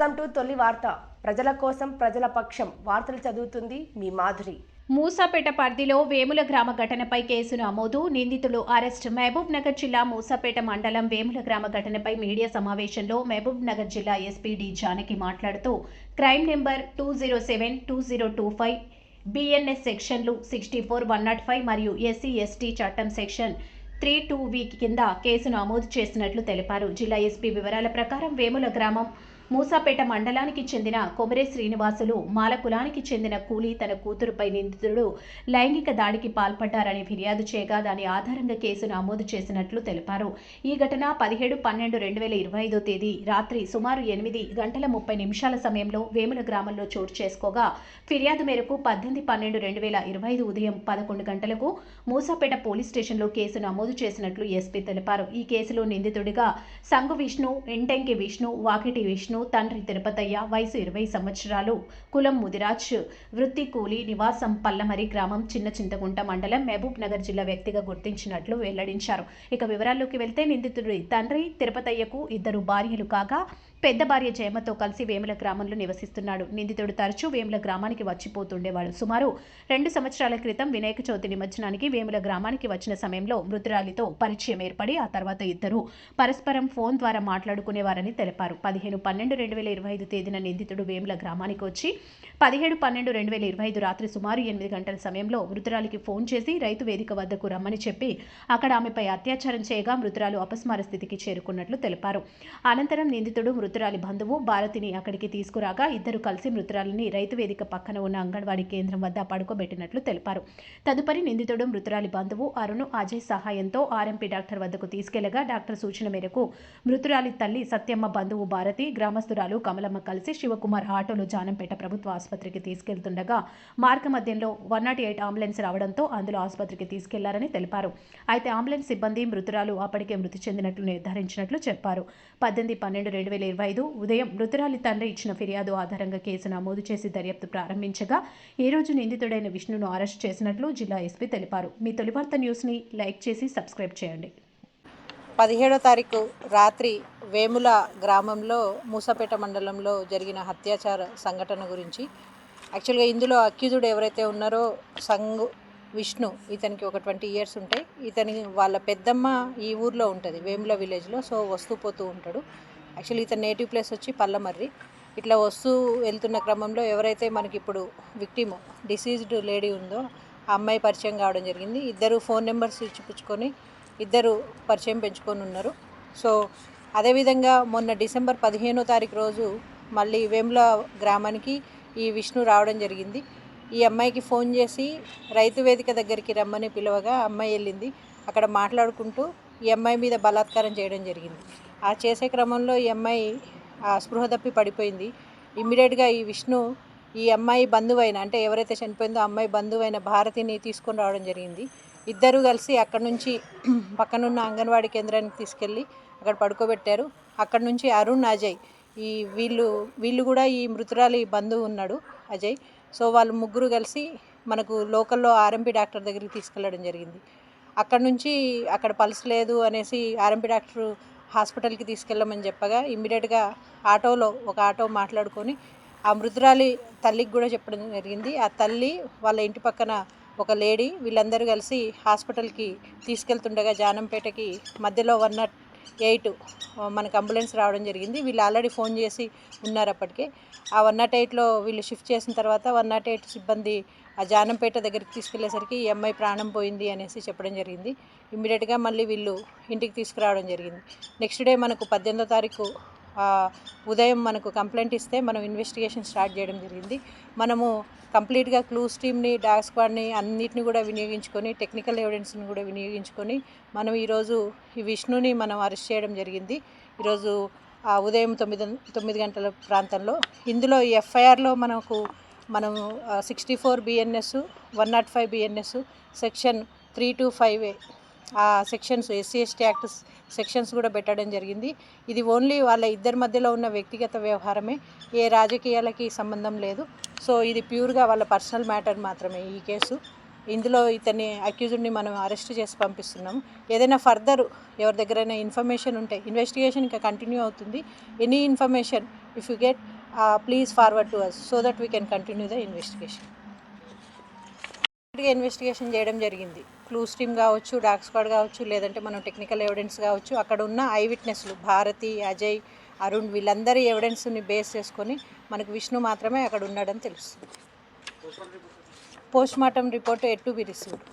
Welcome to తొలి వార్త. ప్రజల కోసం ప్రజల పక్షం. వార్తలు చదువుతుంది మీ మాధురి. మూసాపేట పరిధిలో వేముల గ్రామ ఘటనపై కేసు నమోదు. నిందితులు అరెస్ట్. మహబూబ్ నగర్ జిల్లా మూసాపేట మండలం వేముల గ్రామ ఘటనపై మీడియా సమావేశంలో మహబూబ్ నగర్ జిల్లా ఎస్పీ డి జానకి మాట్లాడుతూ క్రైమ్ నెంబర్ 207-2025 బిఎన్ఎస్ సెక్షన్లు 64, 105 మరియు SC/ST చట్టం సెక్షన్ 32V కింద కేసు నమోదు చేసినట్లు తెలిపారు. జిల్లా ఎస్పీ వివరాల ప్రకారం వేముల గ్రామం మూసాపేట మండలానికి చెందిన కొమరే శ్రీనివాసులు మాల కులానికి చెందిన కూలీ తన కూతురుపై నిందితుడు లైంగిక దాడికి పాల్పడ్డారని ఫిర్యాదు చేయగా దాని ఆధారంగా కేసు నమోదు చేసినట్లు తెలిపారు. ఈ ఘటన 17/12/2025 తేదీ రాత్రి సుమారు 8:30 సమయంలో వేముల గ్రామంలో చోటు చేసుకోగా ఫిర్యాదు మేరకు 18/12/2025 ఉదయం 11 గంటలకు మూసాపేట పోలీస్ స్టేషన్లో కేసు నమోదు చేసినట్లు ఎస్పీ తెలిపారు. ఈ కేసులో నిందితుడిగా సంగు విష్ణు, ఎంటెంకి విష్ణు, వాకిటి విష్ణు, తండ్రి తిరుపతయ్య, వయసు 20 సంవత్సరాలు, కులం ముదిరాజ్, వృత్తి కూలీ, నివాసం పల్లమరి గ్రామం, చిన్న చింతకుంట మండలం, మహబూబ్ నగర్ జిల్లా వ్యక్తిగా గుర్తించినట్లు వెల్లడించారు. ఇక వివరాల్లోకి వెళ్తే నిందితుడి తండ్రి తిరుపతయ్యకు 2 భార్యలు కాగా పెద్ద భార్య జయమతో కలిసి వేముల గ్రామంలో నివసిస్తున్నాడు. నిందితుడు తరచూ వేముల గ్రామానికి వచ్చిపోతుండేవాడు. సుమారు 2 సంవత్సరాల క్రితం వినాయక చవితి నిమజ్జనానికి వేముల గ్రామానికి వచ్చిన సమయంలో మృతురాలితో పరిచయం ఏర్పడి ఆ తర్వాత ఇద్దరు పరస్పరం ఫోన్ ద్వారా మాట్లాడుకునేవారని తెలిపారు. 15/12/2025 తేదీన నిందితుడు వేముల గ్రామానికి వచ్చి 17/12/2025 రాత్రి సుమారు 8 గంటల సమయంలో మృతురాలికి ఫోన్ చేసి రైతు వేదిక వద్దకు రమ్మని చెప్పి అక్కడ ఆమెపై అత్యాచారం చేయగా మృతురాలు అపస్మార స్థితికి చేరుకున్నట్లు తెలిపారు. అనంతరం నిందితుడు మృతురాలి బంధువు భారతిని అక్కడికి తీసుకురాగా ఇద్దరు కలిసి మృతురాలిని రైతు వేదిక పక్కన ఉన్న అంగన్వాడీ కేంద్రం వద్ద పడుకోబెట్టినట్లు తెలిపారు. తదుపరి నిందితుడు మృతురాలి బంధువు అరుణ్, అజయ్ సహాయంతో ఆర్ఎంపీ డాక్టర్ వద్దకు తీసుకెళ్లగా డాక్టర్ సూచన మేరకు మృతురాలి తల్లి సత్యమ్మ, బంధువు భారతి, గ్రామస్తురాలు కమలమ్మ కలిసి శివకుమార్ ఆటోలో జానంపేట ప్రభుత్వ ఆసుపత్రికి తీసుకెళ్తుండగా మార్గ మధ్యంలో 108 అంబులెన్స్ రావడంతో అందులో ఆసుపత్రికి తీసుకెళ్లారని తెలిపారు. అయితే అంబులెన్స్ సిబ్బంది మృతురాలు అప్పటికే మృతి చెందినట్లు నిర్ధారించినట్లు చెప్పారు. 18/12/2025 ఉదయం మృతురాలి తండ్రి ఇచ్చిన ఫిర్యాదు ఆధారంగా కేసు నమోదు చేసి దర్యాప్తు ప్రారంభించగా ఈ రోజు నిందితుడైన విష్ణును అరెస్ట్ చేసినట్లు జిల్లా ఎస్పీ తెలిపారు. మీ తొలివార్త న్యూస్ని లైక్ చేసి సబ్స్క్రైబ్ చేయండి. 17వ తారీఖు రాత్రి వేముల గ్రామంలో మూసాపేట మండలంలో జరిగిన అత్యాచార సంఘటన గురించి యాక్చువల్గా ఇందులో అక్యూజుడు ఎవరైతే ఉన్నారో సంగు విష్ణు, ఇతనికి ఒక 20 ఇయర్స్ ఉంటాయి. ఇతని వాళ్ళ పెద్దమ్మ ఈ ఊర్లో ఉంటుంది, వేముల విలేజ్లో. సో వస్తూ పోతూ ఉంటాడు. యాక్చువల్లీ ఇతని నేటివ్ ప్లేస్ వచ్చి పల్లమర్రి. ఇట్లా వస్తూ వెళ్తున్న క్రమంలో ఎవరైతే మనకి ఇప్పుడు విక్టిమ్ డిసీజ్డ్ లేడీ ఉందో ఆ అమ్మాయి పరిచయం కావడం జరిగింది. ఇద్దరు ఫోన్ నెంబర్స్ ఇచ్చిపుచ్చుకొని ఇద్దరు పరిచయం పెంచుకొని ఉన్నారు. సో అదేవిధంగా మొన్న డిసెంబర్ 15వ తారీఖు రోజు మళ్ళీ వేముల గ్రామానికి ఈ విష్ణు రావడం జరిగింది. ఈ అమ్మాయికి ఫోన్ చేసి రైతు వేదిక దగ్గరికి రమ్మని పిలవగా అమ్మాయి వెళ్ళింది. అక్కడ మాట్లాడుకుంటూ ఈ అమ్మాయి మీద బలాత్కారం చేయడం జరిగింది. ఆ చేసే క్రమంలో ఈ అమ్మాయి స్పృహ తప్పి పడిపోయింది. ఇమ్మీడియట్గా ఈ విష్ణు ఈ అమ్మాయి బంధువైన, అంటే ఎవరైతే చనిపోయిందో అమ్మాయి బంధువైన భారతిని తీసుకొని రావడం జరిగింది. ఇద్దరు కలిసి అక్కడి నుంచి పక్కనున్న అంగన్వాడీ కేంద్రానికి తీసుకెళ్ళి అక్కడ పడుకోబెట్టారు. అక్కడి నుంచి అరుణ్, అజయ్ ఈ వీళ్ళు కూడా ఈ మృతురాలి బంధువు ఉన్నాడు అజయ్. సో వాళ్ళు ముగ్గురు కలిసి మనకు లోకల్లో ఆర్ఎంపీ డాక్టర్ దగ్గరికి తీసుకెళ్ళడం జరిగింది. అక్కడ నుంచి అక్కడ పల్స్ లేదు అనేసి ఆర్ఎంపీ డాక్టర్ హాస్పిటల్కి తీసుకెళ్ళమని చెప్పగా ఇమ్మీడియట్గా ఒక ఆటో మాట్లాడుకొని ఆ మృతురాలి తల్లికి కూడా చెప్పడం జరిగింది. ఆ తల్లి వాళ్ళ ఇంటి పక్కన ఒక లేడీ వీళ్ళందరూ కలిసి హాస్పిటల్కి తీసుకెళ్తుండగా జానంపేటకి మధ్యలో 108 మనకు అంబులెన్స్ రావడం జరిగింది. వీళ్ళు ఆల్రెడీ ఫోన్ చేసి ఉన్నారు అప్పటికే. ఆ 108లో వీళ్ళు షిఫ్ట్ చేసిన తర్వాత 108 సిబ్బంది ఆ జానంపేట దగ్గరికి తీసుకెళ్లేసరికి ఈ అమ్మాయి ప్రాణం పోయింది అనేసి చెప్పడం జరిగింది. ఇమ్మీడియట్గా మళ్ళీ వీళ్ళు ఇంటికి తీసుకురావడం జరిగింది. నెక్స్ట్ డే మనకు 18వ తారీఖు ఉదయం మనకు కంప్లైంట్ ఇస్తే మనం ఇన్వెస్టిగేషన్ స్టార్ట్ చేయడం జరిగింది. మనము కంప్లీట్గా క్లూస్ టీమ్ని, డాగ్ స్క్వాడ్ని అన్నిటిని కూడా వినియోగించుకొని, టెక్నికల్ ఎవిడెన్స్ని కూడా వినియోగించుకొని మనం ఈరోజు ఈ విష్ణుని మనం అరెస్ట్ చేయడం జరిగింది. ఈరోజు ఉదయం 9 గంటల ప్రాంతంలో. ఇందులో ఈ ఎఫ్ఐఆర్లో మనం 64 బిఎన్ఎస్, 105 బిఎన్ఎస్, సెక్షన్ 325A ఆ సెక్షన్స్, SC/ST యాక్ట్ సెక్షన్స్ కూడా పెట్టడం జరిగింది. ఇది ఓన్లీ వాళ్ళ ఇద్దరి మధ్యలో ఉన్న వ్యక్తిగత వ్యవహారమే, ఏ రాజకీయాలకి సంబంధం లేదు. సో ఇది ప్యూర్గా వాళ్ళ పర్సనల్ మ్యాటర్ మాత్రమే ఈ కేసు. ఇందులో ఇతన్ని అక్యూజ్డ్ని మనం అరెస్ట్ చేసి పంపిస్తున్నాము. ఏదైనా ఫర్దర్ ఎవరి దగ్గరైనా ఇన్ఫర్మేషన్ ఉంటే ఇన్వెస్టిగేషన్ ఇంకా కంటిన్యూ అవుతుంది. Any information if you get please forward to us so that we can continue the investigation. Investigation చేయడం జరిగింది. క్లూస్ టీమ్ కావచ్చు, డాగ్ స్క్వాడ్ కావచ్చు, లేదంటే మనం టెక్నికల్ ఎవిడెన్స్ కావచ్చు, అక్కడ ఉన్న ఐ విట్నెస్లు భారతి, అజయ్, అరుణ్ వీళ్ళందరి ఎవిడెన్స్ని బేస్ చేసుకొని మనకు విష్ణు మాత్రమే అక్కడ ఉన్నాడని తెలుస్తుంది. Post mortem report at to be received.